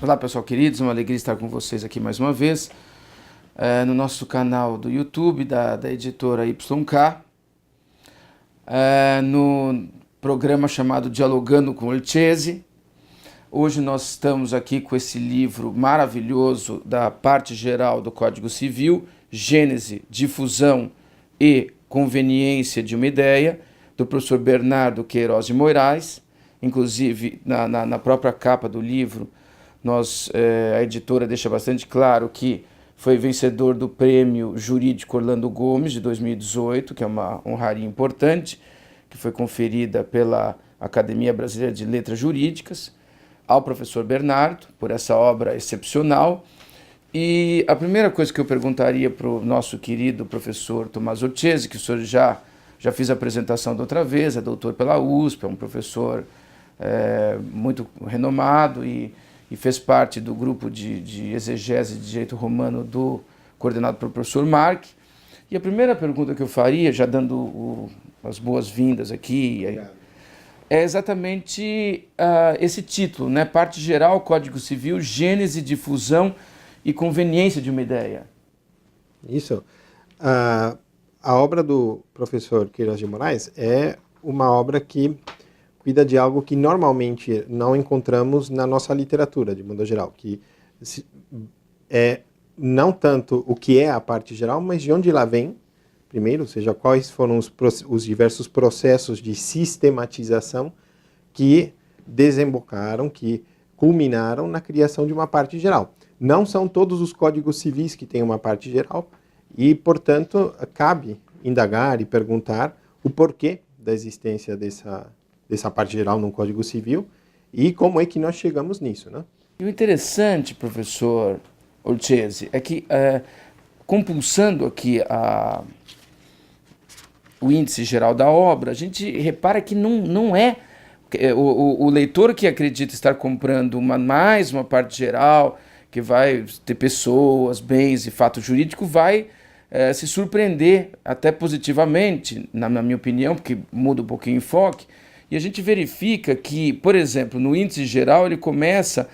Olá, pessoal queridos, uma alegria estar com vocês aqui mais uma vez no nosso canal do YouTube da editora YK, no programa chamado Dialogando com Olcese. Hoje nós estamos aqui com esse livro maravilhoso da parte geral do Código Civil, Gênese, Difusão e Conveniência de uma Ideia, do professor Bernardo Queiroz de Moraes. Inclusive, na própria capa do livro, a editora deixa bastante claro que foi vencedor do Prêmio Jurídico Orlando Gomes de 2018, que é uma honraria importante, que foi conferida pela Academia Brasileira de Letras Jurídicas, ao professor Bernardo, por essa obra excepcional. E a primeira coisa que eu perguntaria para o nosso querido professor Tomás Olcese, que o senhor já fiz a apresentação da outra vez, é doutor pela USP, é um professor muito renomado e fez parte do grupo de exegese de direito romano coordenado pelo professor Mark. E a primeira pergunta que eu faria, já dando as boas-vindas aqui, é exatamente esse título, né? Parte geral, Código Civil, Gênese, Difusão e Conveniência de uma Ideia. Isso. A obra do professor Queiroz de Moraes é uma obra que cuida de algo que normalmente não encontramos na nossa literatura, de modo geral, que é não tanto o que é a parte geral, mas de onde ela vem, primeiro, ou seja, quais foram os diversos processos de sistematização que desembocaram, que culminaram na criação de uma parte geral. Não são todos os códigos civis que têm uma parte geral e, portanto, cabe indagar e perguntar o porquê da existência dessa parte geral no Código Civil e como é que nós chegamos nisso, né? E o interessante, professor Olcese, é que, compulsando aqui o índice geral da obra, a gente repara que não é o leitor que acredita estar comprando mais uma parte geral, que vai ter pessoas, bens e fato jurídico, vai se surpreender até positivamente, na minha opinião, porque muda um pouquinho o enfoque. E a gente verifica que, por exemplo, no índice geral, ele começa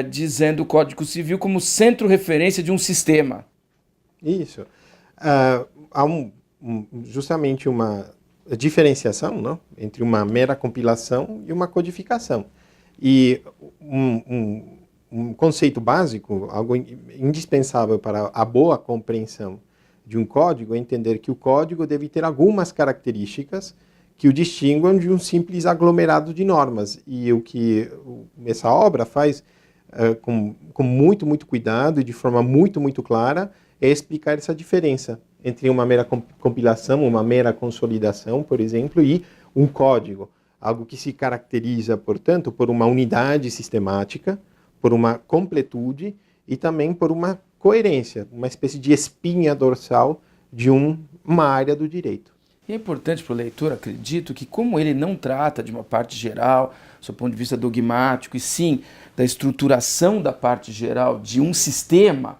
dizendo o Código Civil como centro-referência de um sistema. Isso. Há justamente uma diferenciação, não? Entre uma mera compilação e uma codificação. E um conceito básico, algo indispensável para a boa compreensão de um código, é entender que o código deve ter algumas características que o distinguam de um simples aglomerado de normas. E o que essa obra faz com muito, muito cuidado e de forma muito, muito clara é explicar essa diferença entre uma mera compilação, uma mera consolidação, por exemplo, e um código. Algo que se caracteriza, portanto, por uma unidade sistemática, por uma completude e também por uma coerência, uma espécie de espinha dorsal de uma área do direito. E é importante para o leitor, acredito, que como ele não trata de uma parte geral, do ponto de vista dogmático, e sim da estruturação da parte geral de um sistema,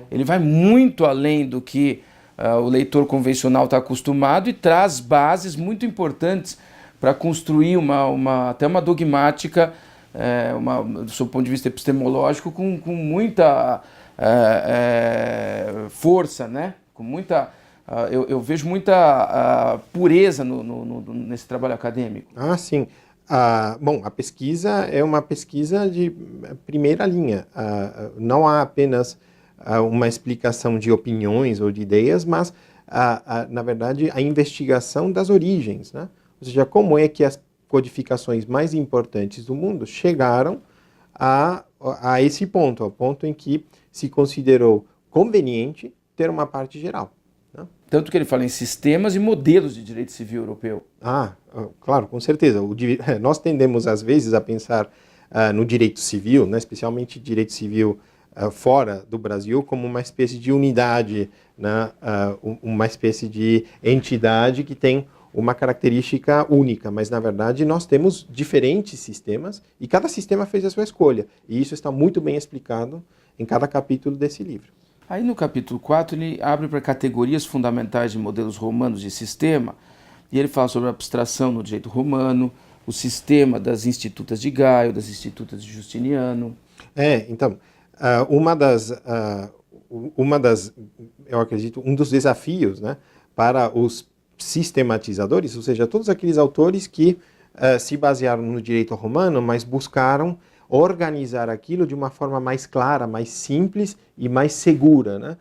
ele vai muito além do que o leitor convencional está acostumado e traz bases muito importantes para construir até uma dogmática, do seu ponto de vista epistemológico, com muita força, né? Com muita... Eu vejo muita pureza nesse trabalho acadêmico. Ah, sim. Bom, a pesquisa é uma pesquisa de primeira linha. Não há apenas uma explicação de opiniões ou de ideias, mas, na verdade, a investigação das origens, né? Ou seja, como é que as codificações mais importantes do mundo chegaram a esse ponto, ao ponto em que se considerou conveniente ter uma parte geral. Tanto que ele fala em sistemas e modelos de direito civil europeu. Claro, com certeza. Nós tendemos, às vezes, a pensar no direito civil, né, especialmente direito civil fora do Brasil, como uma espécie de unidade, né, uma espécie de entidade que tem uma característica única. Mas, na verdade, nós temos diferentes sistemas e cada sistema fez a sua escolha. E isso está muito bem explicado em cada capítulo desse livro. Aí no capítulo 4 ele abre para categorias fundamentais de modelos romanos de sistema, e ele fala sobre a abstração no direito romano, o sistema das institutas de Gaio, das institutas de Justiniano. Então, eu acredito, um dos desafios, né, para os sistematizadores, ou seja, todos aqueles autores que se basearam no direito romano, mas buscaram organizar aquilo de uma forma mais clara, mais simples e mais segura, né?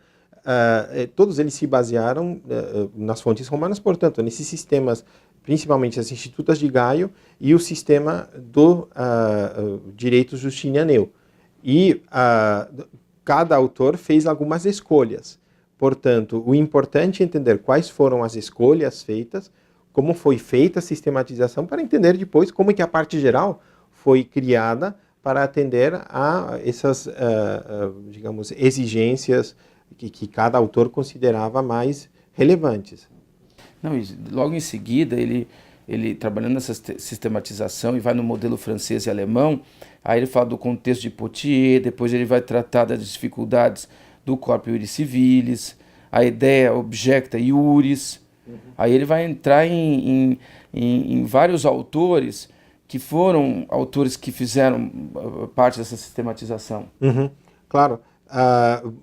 Todos eles se basearam nas fontes romanas, portanto, nesses sistemas, principalmente as institutas de Gaio e o sistema do direito justinianeu. E cada autor fez algumas escolhas. Portanto, o importante é entender quais foram as escolhas feitas, como foi feita a sistematização, para entender depois como é que a parte geral foi criada para atender a essas, digamos, exigências que cada autor considerava mais relevantes. Não, logo em seguida, ele trabalhando nessa sistematização e vai no modelo francês e alemão, aí ele fala do contexto de Poitiers, depois ele vai tratar das dificuldades do corpus iuris civilis, a ideia objecta iuris, aí ele vai entrar em vários autores que foram autores que fizeram parte dessa sistematização. Claro,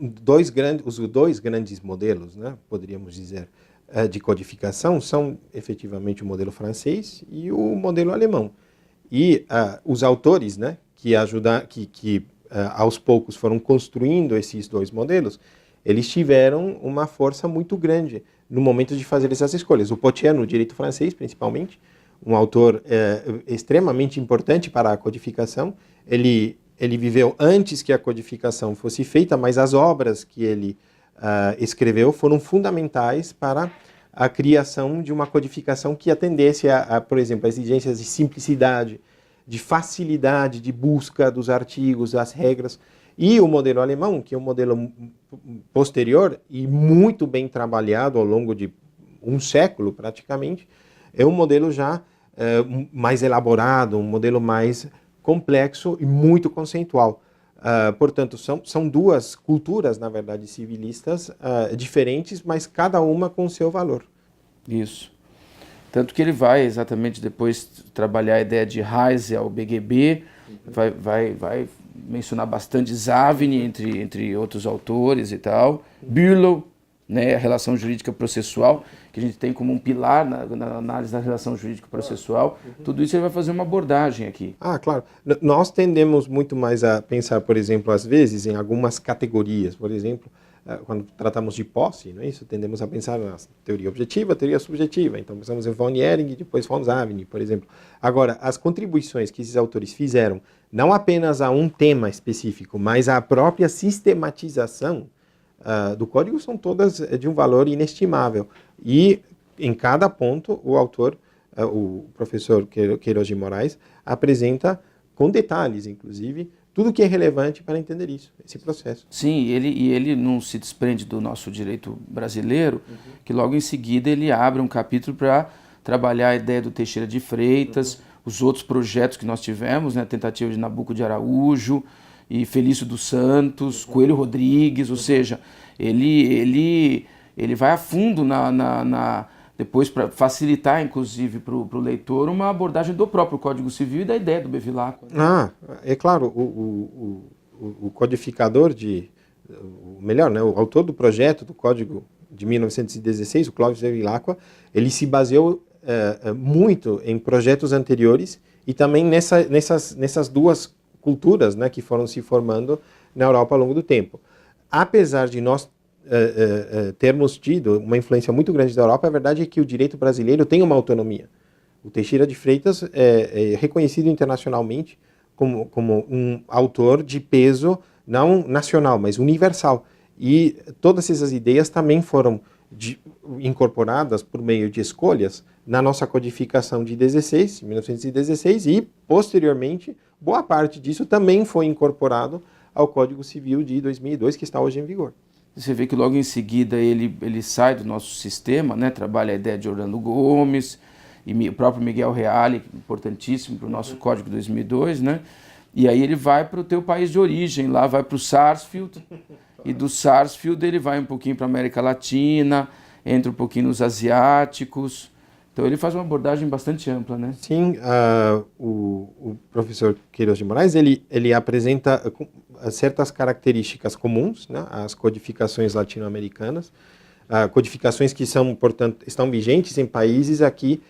os dois grandes modelos, né, poderíamos dizer, de codificação são efetivamente o modelo francês e o modelo alemão. E os autores, né, que aos poucos foram construindo esses dois modelos, eles tiveram uma força muito grande no momento de fazer essas escolhas. O Poitiers, no direito francês, principalmente, um autor extremamente importante para a codificação, ele viveu antes que a codificação fosse feita, mas as obras que ele escreveu foram fundamentais para a criação de uma codificação que atendesse por exemplo, a exigências de simplicidade, de facilidade de busca dos artigos, das regras. E o modelo alemão, que é um modelo posterior e muito bem trabalhado ao longo de um século praticamente, é um modelo já mais elaborado, um modelo mais complexo e muito conceitual. Portanto, são duas culturas, na verdade, civilistas diferentes, mas cada uma com o seu valor. Isso. Tanto que ele vai exatamente depois trabalhar a ideia de Heise ao BGB, vai mencionar bastante Savigny, entre outros autores e tal, Bülow, né, a relação jurídica processual, que a gente tem como um pilar na análise da relação jurídica processual. Tudo isso ele vai fazer uma abordagem aqui. Claro. Nós tendemos muito mais a pensar, por exemplo, às vezes, em algumas categorias. Por exemplo, quando tratamos de posse, não é isso? Tendemos a pensar na teoria objetiva, teoria subjetiva. Então, pensamos em von Ehring e depois von Savigny, por exemplo. Agora, as contribuições que esses autores fizeram, não apenas a um tema específico, mas à própria sistematização do código, são todas de um valor inestimável. E, em cada ponto, o autor, o professor Queiroz de Moraes, apresenta, com detalhes, inclusive, tudo que é relevante para entender isso, esse processo. Sim, ele não se desprende do nosso direito brasileiro, que logo em seguida ele abre um capítulo para trabalhar a ideia do Teixeira de Freitas, os outros projetos que nós tivemos, né, a tentativa de Nabuco de Araújo, e Felício dos Santos, Coelho Rodrigues, ou seja, ele vai a fundo depois para facilitar, inclusive, para o leitor, uma abordagem do próprio Código Civil e da ideia do Bevilacqua. É claro, o codificador o autor do projeto do Código de 1916, o Clovis Bevilacqua, ele se baseou muito em projetos anteriores e também nessas duas culturas, né, que foram se formando na Europa ao longo do tempo. Apesar de nós termos tido uma influência muito grande da Europa, a verdade é que o direito brasileiro tem uma autonomia. O Teixeira de Freitas é reconhecido internacionalmente como um autor de peso não nacional, mas universal. E todas essas ideias também foram incorporadas por meio de escolhas na nossa codificação de 1916, e, posteriormente, boa parte disso também foi incorporado ao Código Civil de 2002, que está hoje em vigor. Você vê que logo em seguida ele sai do nosso sistema, né, trabalha a ideia de Orlando Gomes, e o próprio Miguel Reale, importantíssimo para o nosso Código de 2002, né? E aí ele vai para o teu país de origem, lá vai para o Sarsfield, e do Sarsfield ele vai um pouquinho para a América Latina, entra um pouquinho nos asiáticos, Então ele faz uma abordagem bastante ampla, né? Sim, o professor Queiroz de Moraes, ele apresenta certas características comuns, né, às codificações latino-americanas, codificações que são, portanto, estão vigentes em países aqui,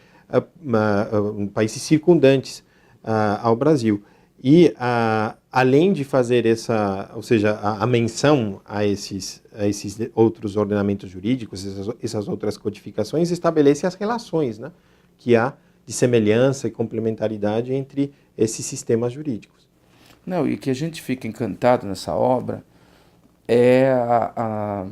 países circundantes ao Brasil. E, além de fazer ou seja, a menção a esses outros ordenamentos jurídicos, essas outras codificações, estabelece as relações, né, que há de semelhança e complementaridade entre esses sistemas jurídicos. Não, e que a gente fica encantado nessa obra é a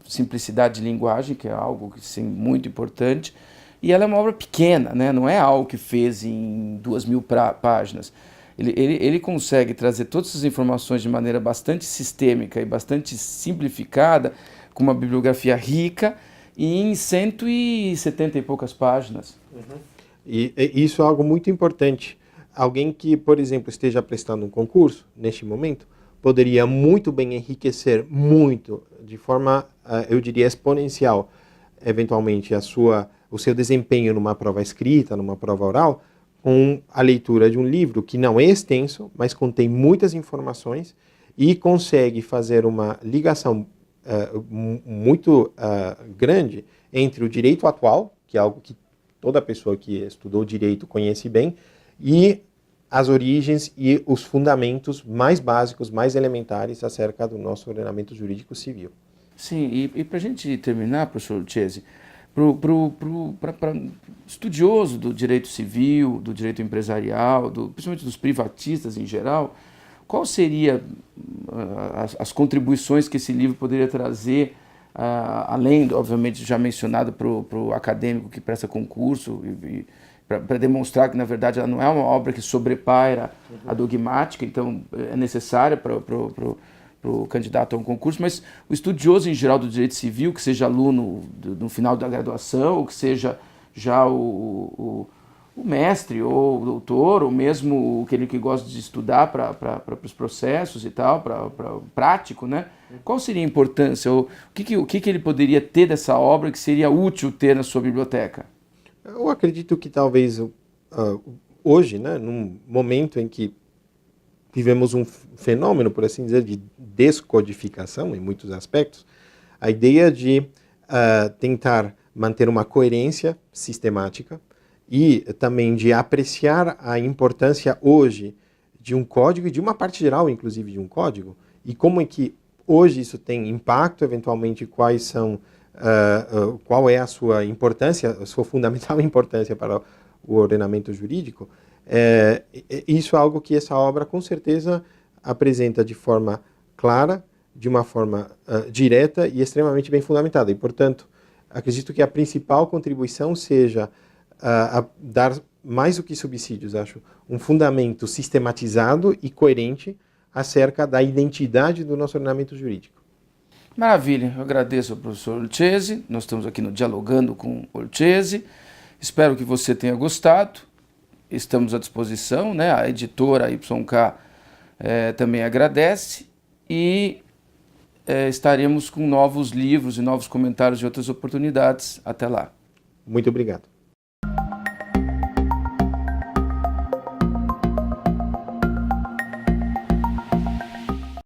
simplicidade de linguagem, que é algo que, sim, muito importante, e ela é uma obra pequena, né? Não é algo que fez em 2.000 páginas. Ele consegue trazer todas essas informações de maneira bastante sistêmica e bastante simplificada, com uma bibliografia rica, e em 170 e poucas páginas. Uhum. E isso é algo muito importante. Alguém que, por exemplo, esteja prestando um concurso, neste momento, poderia muito bem enriquecer muito, de forma, eu diria, exponencial, eventualmente, o seu desempenho numa prova escrita, numa prova oral, com a leitura de um livro que não é extenso, mas contém muitas informações e consegue fazer uma ligação muito grande entre o direito atual, que é algo que toda pessoa que estudou direito conhece bem, e as origens e os fundamentos mais básicos, mais elementares acerca do nosso ordenamento jurídico civil. Sim, e para a gente terminar, professor Lucchesi, para estudioso do direito civil, do direito empresarial, principalmente dos privatistas em geral, qual seria as contribuições que esse livro poderia trazer, além, obviamente, já mencionado para o acadêmico que presta concurso, para demonstrar que, na verdade, ela não é uma obra que sobrepaira a dogmática, então é necessária para o candidato a um concurso, mas o estudioso em geral do direito civil, que seja aluno no final da graduação, ou que seja já o mestre ou o doutor, ou mesmo aquele que gosta de estudar para os processos e tal, para o prático, né? Qual seria a importância? O que ele poderia ter dessa obra que seria útil ter na sua biblioteca? Eu acredito que talvez hoje, né, num momento em que vivemos um fenômeno, por assim dizer, de descodificação em muitos aspectos, a ideia de tentar manter uma coerência sistemática e também de apreciar a importância hoje de um código e de uma parte geral, inclusive, de um código, e como é que hoje isso tem impacto, eventualmente, qual é a sua importância, a sua fundamental importância para o ordenamento jurídico. Isso é algo que essa obra, com certeza, apresenta de forma clara, de uma forma direta e extremamente bem fundamentada. E, portanto, acredito que a principal contribuição seja a dar, mais do que subsídios, acho, um fundamento sistematizado e coerente acerca da identidade do nosso ordenamento jurídico. Maravilha, eu agradeço ao professor Lucchesi, nós estamos aqui no Dialogando com o Lucchesi, espero que você tenha gostado, estamos à disposição, né? A editora YK também agradece e estaremos com novos livros e novos comentários de outras oportunidades. Até lá. Muito obrigado.